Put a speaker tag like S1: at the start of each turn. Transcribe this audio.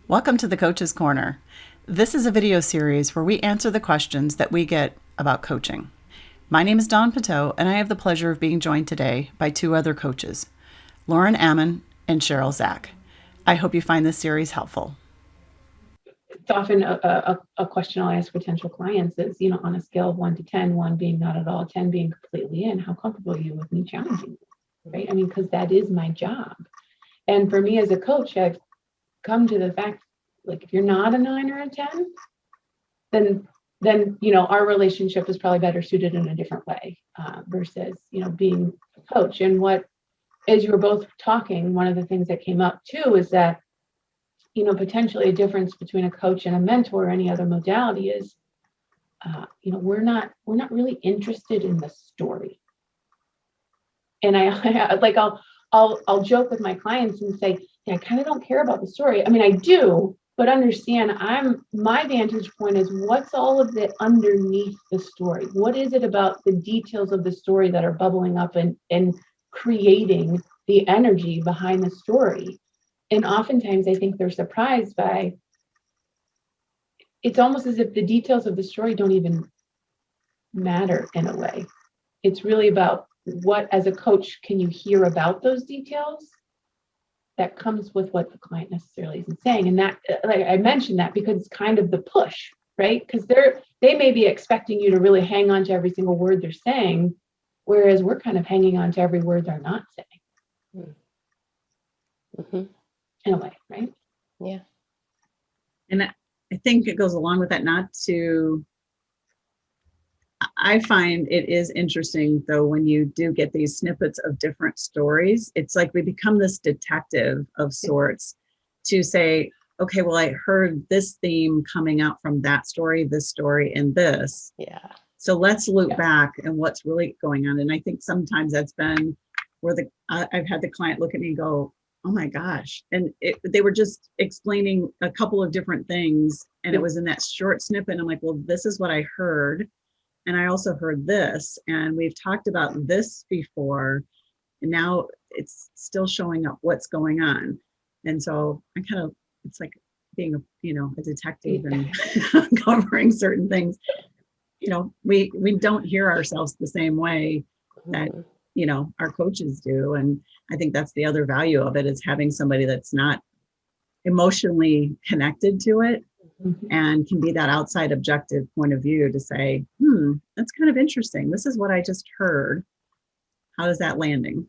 S1: Welcome to the Coach's Corner. This is a video series where we answer the questions that we get about coaching. My name is Dawn Pateau, and I have the pleasure of being joined today by two other coaches, Lauren Ammon and Cheryl Zach. I hope you find this series helpful.
S2: It's often a question I'll ask potential clients is, on a scale of 1 to 10, 1 being not at all, 10 being completely in, how comfortable are you with me challenging you, right? Because that is my job. And for me as a coach, I've come to the fact, like, if you're not a 9 or a 10, then our relationship is probably better suited in a different way versus, being a coach. And as you were both talking, one of the things that came up too is that, potentially a difference between a coach and a mentor or any other modality is, we're not really interested in the story. And I'll joke with my clients and say, I kind of don't care about the story. I do, but understand my vantage point is what's all of it underneath the story? What is it about the details of the story that are bubbling up and creating the energy behind the story? And oftentimes I think they're surprised by, it's almost as if the details of the story don't even matter in a way. It's really about what, as a coach, can you hear about those details that comes with what the client necessarily isn't saying. And that, like I mentioned that because it's kind of the push, right? Because they may be expecting you to really hang on to every single word they're saying, whereas we're kind of hanging on to every word they're not saying.
S3: Mm-hmm.
S2: In a way, right?
S3: Yeah.
S1: And I think it goes along with that, I find it is interesting, though, when you do get these snippets of different stories, it's like we become this detective of sorts to say, okay, well, I heard this theme coming out from that story, this story, and this.
S3: Yeah.
S1: So let's loop back and what's really going on. And I think sometimes that's been where I've had the client look at me and go, oh my gosh. And they were just explaining a couple of different things. And it was in that short snippet. I'm like, well, this is what I heard. And I also heard this, and we've talked about this before, and now it's still showing up what's going on. And so it's like being a detective and uncovering certain things. We don't hear ourselves the same way that, our coaches do. And I think that's the other value of it, is having somebody that's not emotionally connected to it, and can be that outside objective point of view to say, that's kind of interesting. This is what I just heard. How is that landing?